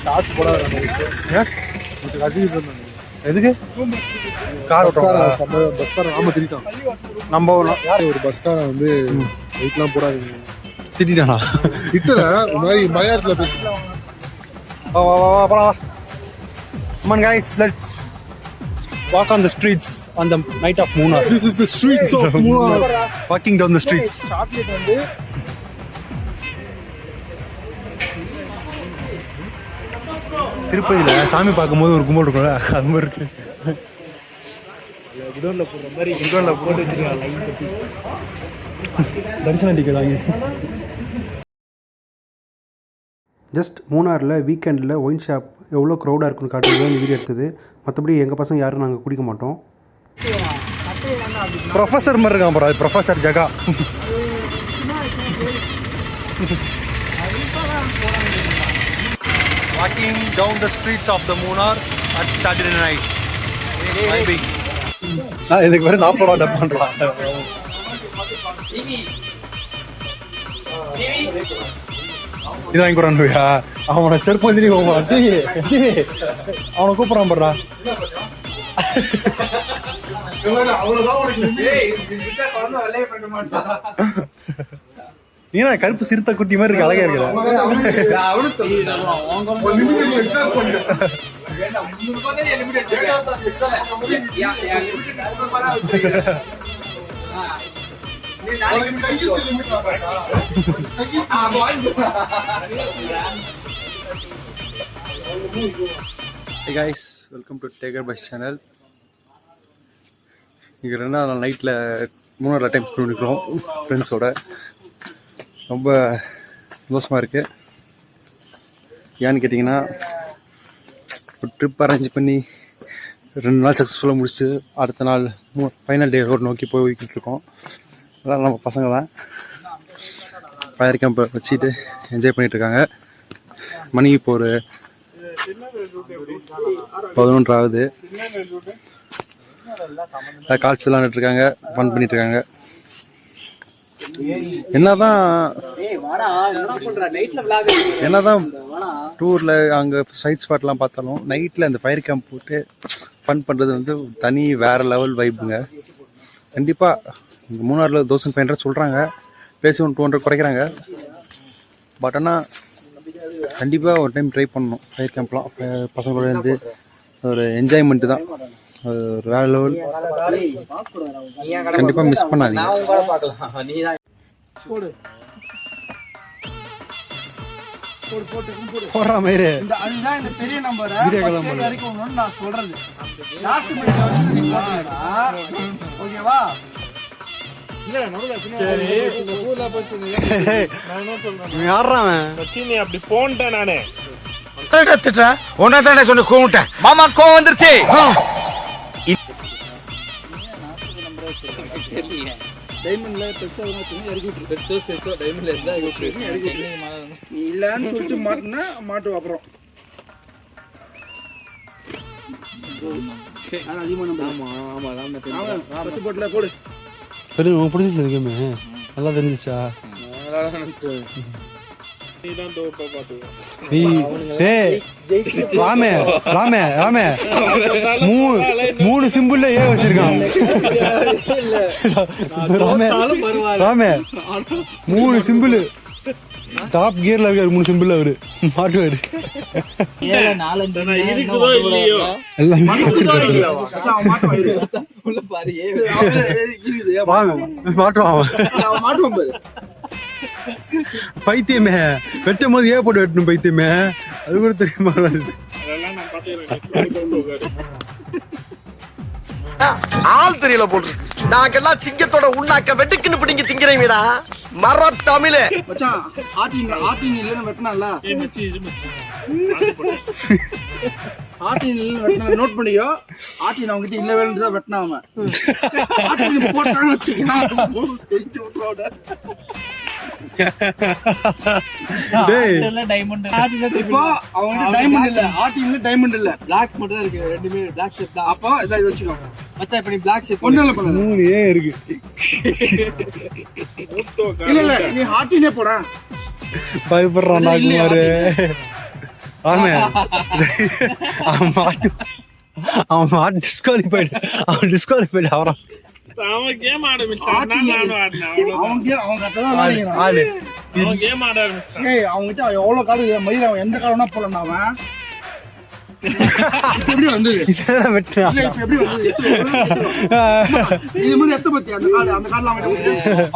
Shorts போடாத எதுக்கு car பஸ்காரன் ஆமா திட்டான். நம்ம ஒரு பஸ்காரன் வந்து வெயிட்லாம் போடாதீங்க திட்டானா திட்டல இந்த மாதிரி மலையாளத்துல பேசுறேன். Come on guys, let's walk on the streets on the night of Munnar. This is the streets of Munnar. Walking down the streets. Chocolate வந்து திருப்பதியில சாமி பார்க்கும்போது ஒரு கும்பல் இருக்கும்ல அது மாதிரி இருக்கு. குடோன்ல போடுற மாதிரி குடோன்ல போட்டு வச்சிருக்காங்க லைன் கட்டி தரிசனம் டிக்கெட் வாங்கி. ஜஸ்ட் மூணாரில் வீக்கெண்டில் ஒயின் ஷாப் எவ்வளோ க்ரௌடாக இருக்குன்னு காட்டுறது இந்த வீடியோ எடுத்தது. மற்றபடி எங்கள் பசங்க யாரும் நாங்கள் குடிக்க மாட்டோம். ப்ரொஃபஸர் மாதிரி இருக்கான் bro, professor Jaga. Walking down the streets of the Munnar at Saturday night. Maybe. இதுக்கு வேறு 40 ரூபா டப் பண்ணுறான். இது வாங்கி கூடாண்டுயா அவனை செருப்பு வந்து அவனை கூப்பிட்றான் படுறா. நீனா கருப்பு சிறுத்தை குட்டி மாதிரி இருக்கு, அழகா இருக்குதா? Hey guys, welcome to Tiger Bus channel. இங்கே 2 நாள் நைட்டில் 3 டைம் பண்ணிக்கிறோம் ஃப்ரெண்ட்ஸோட. ரொம்ப சந்தோஷமாக இருக்குது. ஏன்னு கேட்டிங்கன்னா ஒரு ட்ரிப் அரேஞ்ச் பண்ணி 2 நாள் சக்ஸஸ்ஃபுல்லாக முடிச்சு அடுத்த நாள் ஃபைனல் டே ரோடு நோக்கி போய்கிட்டு இருக்கோம். அதெல்லாம் நம்ம பசங்க தான் ஃபயர் கேம்ப் வச்சுட்டு என்ஜாய் பண்ணிகிட்ருக்காங்க. மணி இப்போ ஒரு 11 ஆகுது. கால்ஸ் விளாண்டுட்ருக்காங்க, ஃபன் பண்ணிட்டுருக்காங்க. என்னதான் டூரில் அங்கே சைட் ஸ்பாட்லாம் பார்த்தாலும் நைட்டில் அந்த ஃபயர் கேம்ப் போட்டு ஃபன் பண்ணுறது வந்து தனி வேறு லெவல் வைப்புங்க. கண்டிப்பாக இங்கே மூணாரில் 1500 சொல்கிறாங்க, பேசி 200 குறைக்கிறாங்க. பட் ஆனால் கண்டிப்பாக ஒரு டைம் ட்ரை பண்ணணும். ஃபயர் கேம்ப்லாம் பசங்களோட இருந்து ஒரு என்ஜாய்மெண்ட்டு தான், ஒரு வேறு லெவல். கண்டிப்பாக மிஸ் பண்ணாதீங்க. போடுற மாதிரி அதுதான் இந்த பெரிய நம்பர் நான் சொல்றது. லாஸ்ட் மினிட்ல வச்சு நீ போடுறீங்களா? ஓகேவா? அப்படி போன்ட்டேன் நானு. ஒன்னா சொன்ன கூப்பிட்டேன் மாமா கோவம் வந்துருச்சு. இல்லன்னு சொல்லிட்டு மாட்டுனா மாட்டு அப்புறம் போட்டுல போடு. சரி உனக்கு பிடிச்சிச்சு இருக்குமே, நல்லா தெரிஞ்சிச்சா? ராமே ராமே ராமே 3 சிம்பிள்ல ஏ வச்சிருக்கான். ராமே ராமே 3 சிம்பிள் டாப் கியர்ல இருக்காரு. 3 சிம்பிள் அவரு மாட்டுவாரு. மாட்டுவான் பைத்தியமே. வெட்டும் போது ஏன் போட்டு வெட்டணும் பைத்தியமே, அது கூட தெரியுமா? ஆள் தெரியல போட்டு நாங்கெல்லாம் சிங்கத்தோட உண்ணாக்க வெட்டுக்குன்னு பிடிங்க திங்கிறீங்கடா மர தமிழே. ஆட்டின் இல்லன்னு வெட்டினால நோட் பண்ணிக்கோ. ஆட்டின் அவங்க கிட்ட இல்ல வேணும்னு வெட்டினாம போட்டான்னு வச்சுக்கோங்க. டைமண்ட் இல்ல, ஆட்டின்ல டைமண்ட் இல்ல, பிளாக் மட்டும் தான் இருக்கு. ரெண்டுமே பிளாக் ஷேப் தான். அப்போ இதை வச்சுக்கோ. மச்சான் இப்ப நீ பிளாக் ஷேப் ஒண்ணு இல்ல பண்ணு. 3 ஏ இருக்கு. இல்ல இல்ல நீ ஆட்டினே போடா. பயப்படுறான் நாகுமாரு. ஆமே அவன் டிஸ்குவாலிஃபைடு அவரான் அவன் கேம் ஆரம்பிச்சான் நானும் ஆடினேன் அவன் கரெக்டாக விளையாடுறான். ஆளு அவன் கேம் ஆட ஆரம்பிச்சான். ஏய் அவங்ககிட்ட எவ்வளவு கார்டு மயிர் அவன் எந்த கார்டு வேணா போலன்னா அவன் இப்ப எப்படி வந்தது இதெல்லாம் வெட்டுறான். இல்ல இப்ப எப்படி வந்தது இது மாதிரி எத்த பத்தி அந்த கார்டுல அவன்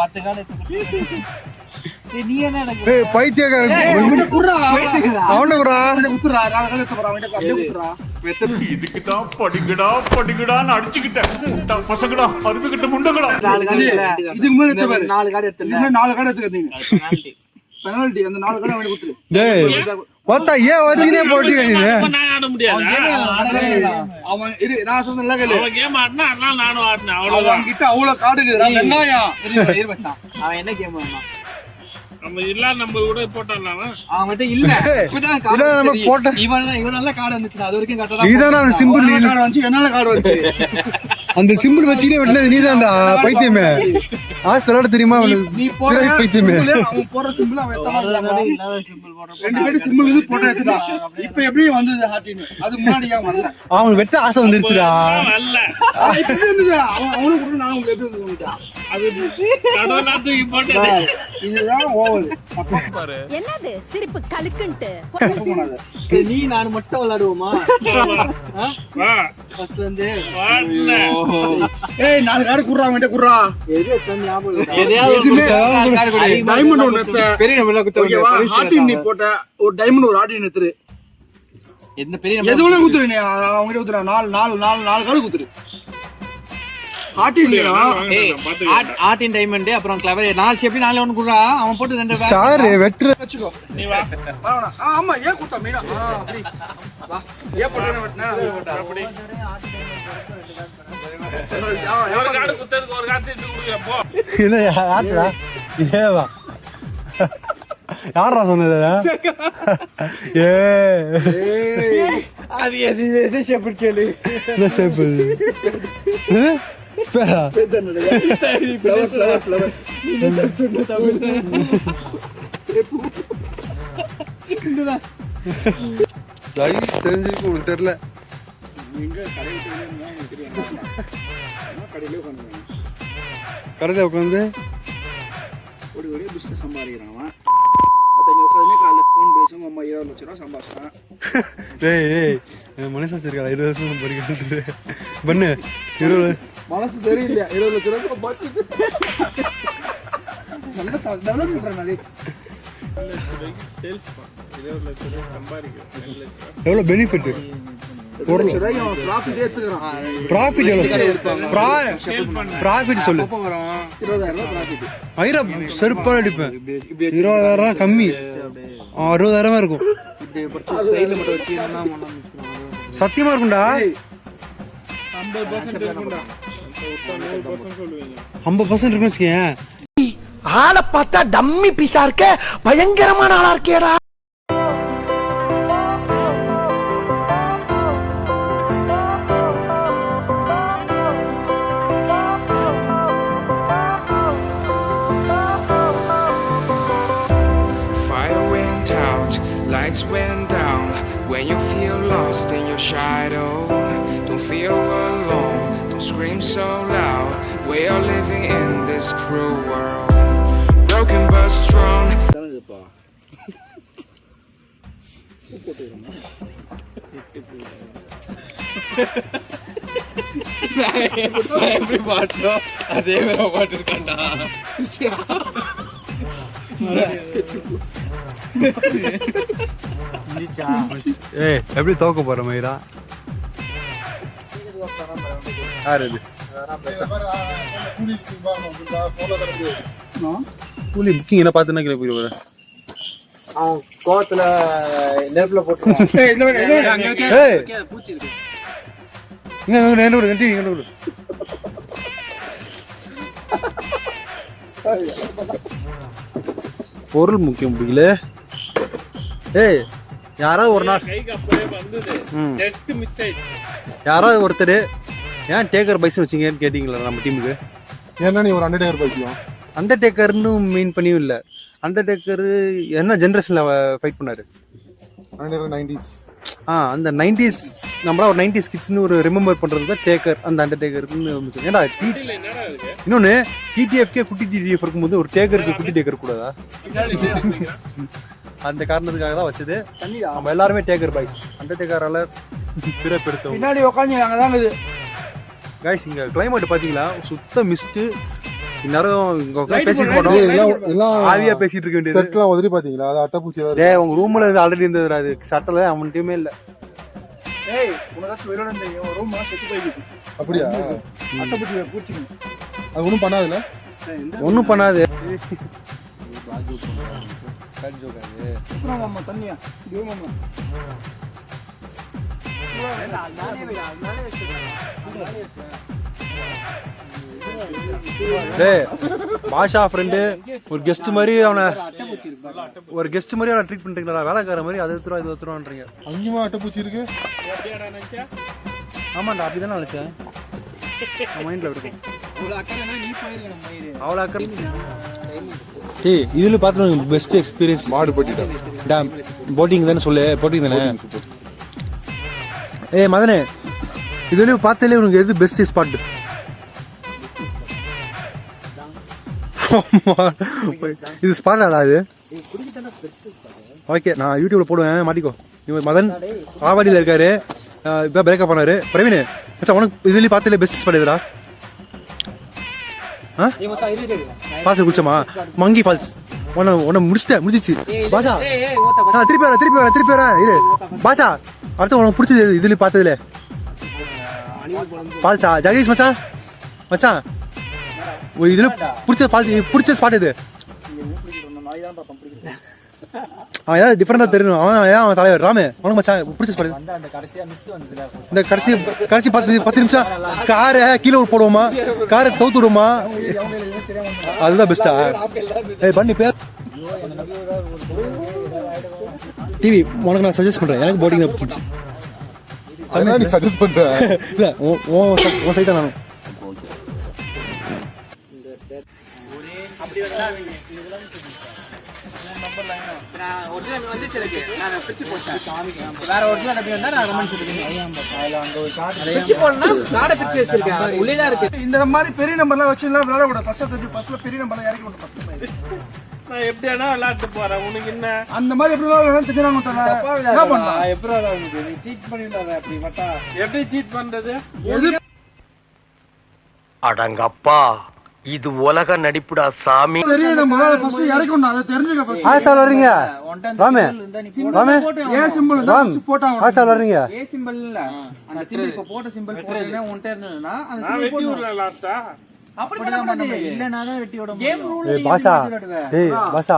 10 கார்டு நீ என்ன எனக்கு ஏய் பைத்தியக்காரன் அவன்கிட்ட குடுறா அவன குறா குடுறா நான் எடுத்து போறேன் அவன்கிட்ட அப்படியே குடுறா இதுக்கு தான் படிக்கடான்னு அடிச்சுக்கிட்டேன் பசங்கடா அருமைக்கிட்ட முண்டங்கடா. இதுக்கு முன்னாடி எடுத்து பாரு 4 கார்டு எடுத்து 4 கார்டு எடுத்துக்கிட்டீங்க பெனால்டி அந்த 4 கார்டு அவனுக்கு குடுத்துரு. டேய் பார்த்தா ஏன் வச்சினே போட்டீங்க நீ நான் ஆட முடியாது. அவன் இரு நான் சொன்னேன்ல கேளு அவன் கேம் ஆடினா அதனால நானும் ஆடினேன். அவ்வளவுதான். அவன்கிட்ட அவ்வளவு கார்டு இருக்குடா வெங்காயம் இரு மச்சான் அவன் என்ன கேம் வேணாம் நம்ம இல்லாத நம்பர் கூட போட்டான்ல அவன். அவன்கிட்ட இல்ல இப்பதான் இல்ல, கார்டு நம்ம போட்ட- இவன் நல்ல கார்டு வந்துச்சு அது வரைக்கும் கரெக்டா நீதானா அந்த symbol கார்டு வந்துச்சு என்னால கார்டு வந்துச்சு அந்த சிம்பிள் வச்சினே வெட்டினது நீதான்டா பைத்தியமே சொல்ல தெரியுமா நீ போற பைத்தியமே symbol, அவன் போற சிம்பிள் அவன் எத்தனை சிம்பிள் போடுறான் 2 பேரும் சிம்பிள் இது போட்டு எடுத்துட்டான் இப்போ எப்படி வந்தது ஹார்டின் அது முன்னாடி ஏன் வரல அவனுக்கு வெட்ட ஆசை வந்துருச்சுடா அல்ல எப்படி வந்தது அவனுக்கு கூட நான் உங்களுக்கு எப்படி வந்துட்டான் அது கடவுளா தூக்கி போட்டு இதுதான் ஓவர் என்னது சிரிப்பு கலுக்குன்ட்டு நீ நான் மட்டும் விளையாடுவோமா வா ஃபர்ஸ்ட்ல இருந்து வாடல. ஏய் 4 கார்டு குடுறா அவன்கிட்ட குடுறா டைமண்ட் ஒன்னு பெரிய நம்பர்ல குத்து ஹார்டின் நீ போட்ட ஒரு டைமண்ட் ஒரு ஹார்டின் எடுத்துரு என்ன பெரிய நம்பர் எது வேணா குத்துரு நீ அவன்கிட்ட குத்துறா 4 கார்டு குத்துரு ஹார்டின் ஆர்டின் டைமண்ட் அப்புறம் கிளவர் 4 ஷேப்ல 4 ஒன்னு குடுறா அவன் போட்டு 2 சாரு வெட்டுற வச்சுக்கோ நீ வா. ஆமா ஏன் குத்தா மீனா அப்படி வா ஏன் போட்டா வெட்டனா அப்படி ஒரு கார்டு குத்ததுக்கு ஒரு கார்டு எடுத்து கொடுக்குறேன் போ. இல்ல யாருடா ஏவா யாரா சொன்னது ஏ அது எது ஷேப் கேளு என்ன ஷேப் ஸ்பேரா ஃப்ளவர் தெரிஞ்சிருக்கு உங்களுக்கு தெரியல கடையில் உட்காந்து ஒரு பிசினஸ் சம்பாதிக்கிறான் அவன் மற்றவங்க உட்காந்து காலையில் ஃபோன் பேசும் அம்மா 20 லட்ச ரூபா சம்பாதிச்சான் டேய் மனசு வச்சிருக்கா 20 வருஷம் படிக்கிறது பண்ணு 20 மனசு சரியில்லையா 20 லட்ச ரூபா சம்பாதிச்சு நல்லா சொல்றேன் நாளே எவ்வளோ பெனிஃபிட் ஒரு லட்ச ரூபாய் அவன் ப்ராஃபிட்டே எடுத்துக்கிறான் ப்ராஃபிட் எவ்வளோ ப்ராஃபிட் சொல்லு அப்போ வரும் 20,000 ரூபா ப்ராஃபிட் ஐரா செருப்பாக அடிப்பேன் 20,000 கம்மி 60,000 இருக்கும் சைடில் மட்டும் வச்சு சத்தியமா இருக்கும்டா 50% இருக்கும்டா. 50% இருக்குன்னு வச்சுக்கேன் ஆளை பார்த்தா டம்மி பீஸா இருக்க பயங்கரமான ஆளா இருக்கேடா. Fire went out, lights went down. When you feel lost in your shadow, don't feel alone, don't scream so loud. We are living in this cruel world, broken but strong. எப்படி பாட்டோ அதே வேற பாட்டு இருக்காண்டா ஏய் எப்படி தோக்க போற மயிரா யார் இது கூலி புக்கிங் என்ன பார்த்துன்னா கிலோ போய் வரேன் அவன் கோவத்துல நெருப்புல போட்டு பூச்சி இருக்கு இங்க ஒரு கண்டி இங்க ஒரு பொருள் முக்கியம் பிடிக்கல ஏய் யாராவது ஒரு நாள் கைக்கு அப்படியே வந்தது ஜஸ்ட் மிஸ் ஆயிடுச்சு. யாராவது ஒருத்தர் ஏன் டேக்கர் பைஸ் வச்சிங்கன்னு கேட்டிங்களா நம்ம டீமுக்கு ஏன்னா நீ ஒரு அண்டர்டேக்கர் பைக்கலாம் அண்டர்டேக்கர்னு மீன் பண்ணியும் இல்லை அண்டர்டேக்கர் என்ன ஜென்ரேஷனில் ஃபைட் பண்ணாரு அண்டர்டேக்கர் 90s. அந்த 90s நம்மளா ஒரு 90s கிட்ஸ்னு ஒரு ரிமெம்பர் பண்றது தான் டேக்கர், அந்த அண்டர்டேக்கர்னு. ஏன்டா இன்னொன்னு டிடிஎஃப்கே குட்டி டிடிஎஃப் இருக்கும்போது ஒரு டேக்கருக்கு குட்டி டேக்கர் கூடாதா? அந்த காரணத்துக்காக தான் வச்சது. நம்ம எல்லாருமே டேக்கர் பாய்ஸ். அண்டர்டேக்கரால பிறப்பெடுத்தோம். பின்னாடி உட்காந்து நாங்க தான் இது கைஸ். இங்க கிளைமேட் பாத்தீங்களா, சுத்த மிஸ்ட். இந்நேரம் இங்க உட்காந்து பேசிட்டு போனோம், எல்லாம் ஆவியா பேசிட்டு இருக்க வேண்டியது. செட்லாம் உதறி பாத்தீங்களா? அது அட்டைப்பூச்சி. டேய் உங்க ரூம்ல இது ஆல்ரெடி இருந்தது, அது சட்டல அவன்கிட்டயுமே இல்ல. ஏய் உனக்கு வெறும் இந்த ரூம் செத்து போயிடுச்சு. அப்படியா? அட்டைப்பூச்சி பூச்சி அது ஒன்றும் பண்ணாதுல்ல? ஒன்றும் பண்ணாது. மாமா தண்ணியா மாமா டேய் பாஷா ஃப்ரெண்டு ஒரு கெஸ்ட் மாதிரி அவனை ட்ரீட் பண்றீங்களா? வேலைக்கார மாதிரி அதை எடுத்துருவா இது எடுத்துருவான்றீங்க. அங்கேயுமா அட்டைப்பூச்சி இருக்கு? ஆமாண்டா, அப்படிதானே நினைச்சேன். மைண்ட்ல இருக்கும் அவ்வளோ அக்கறை. ஏய் இதுல பார்த்து பெஸ்ட் எக்ஸ்பீரியன்ஸ் மாடுபட்டி டேம் போட்டிங் தானே சொல்லு. போட்டிங் தானே? ஏய் மதனே, இதுல பார்த்தாலே உனக்கு எது பெஸ்ட் ஸ்பாட்? இது ஸ்பாட்டாடா இது? ஓகே, நான் யூடியூப்ல போடுவேன், மாட்டிக்கோ. இவன் மதன் ஆவாடியில் இருக்காரு, இப்போ பிரேக்கப் பண்ணாரு. பிரவீன் மச்சான், உனக்கு இதுலயும் பார்த்தாலே பெஸ்ட் ஸ்பாட் எதுடா? ஃபால்ஸ் குடிச்சமா? Monkey falls. உன்னை முடிச்சிச்சு பாஷா. திருப்பி வரேன் இரு பாஷா. அடுத்து உனக்கு பிடிச்சது இதுல பார்த்ததுல ஃபால்ஸா? ஜெகதீஷ் மச்சான் இதுல பிடிச்ச ஸ்பாட் இது? அவன் ஏதாவது டிஃபரெண்டா தெரியணும். அவன் தலைவர் ராமே, உனக்கு மச்சான் பிடிச்ச ஸ்பாட்? இந்த கடைசி 10 நிமிஷம் காரை கீழே போடுவோமா, காரை தோத்து விடுவோமா, அதுதான் பெஸ்டா? பண்ணி பேர் டிவி உனக்கு நான் சஜஸ்ட் பண்றேன். எனக்கு போட்டிங் தான் பிடிச்சிச்சு. நீ சஜஸ்ட் பண்ற? இல்ல உன் சைட் தான் நானும். இந்த மாதிரி பெரிய நம்பர்லாம் வச்சு விளையாட கூடாது. ஃபர்ஸ்ட்ல பெரிய நம்பர்லாம் இறக்கி விட்டு நான் எப்படியானா விளையாட்டு போறேன். உனக்கு என்ன அந்த மாதிரி எப்படி எப்படி சீட் பண்றது? அடங்கப்பா, இது உலக நடிப்புடா சாமி. பெரிய நம்பர் ஃபர்ஸ்ட் இறக்கி விடணும், அதை தெரிஞ்சுக்க ஃபர்ஸ்ட். ஆ சார் வர்றீங்க ராமே? ஏ சிம்பிள் தான் போட்டா. ஆ சார் வர்றீங்க? ஏ சிம்பிள் இல்ல, அந்த சிம்பிள் இப்ப போட்ட சிம்பிள் போட்டேன்னா உன்ட்ட இருந்ததுன்னா அந்த நான் சிம்பிள் வெட்டி விடல லாஸ்டா. அப்படி பண்ண முடியாது. இல்லனா தான் வெட்டி விட முடியும். கேம் ரூல் பாஷா, ஏய் பாஷா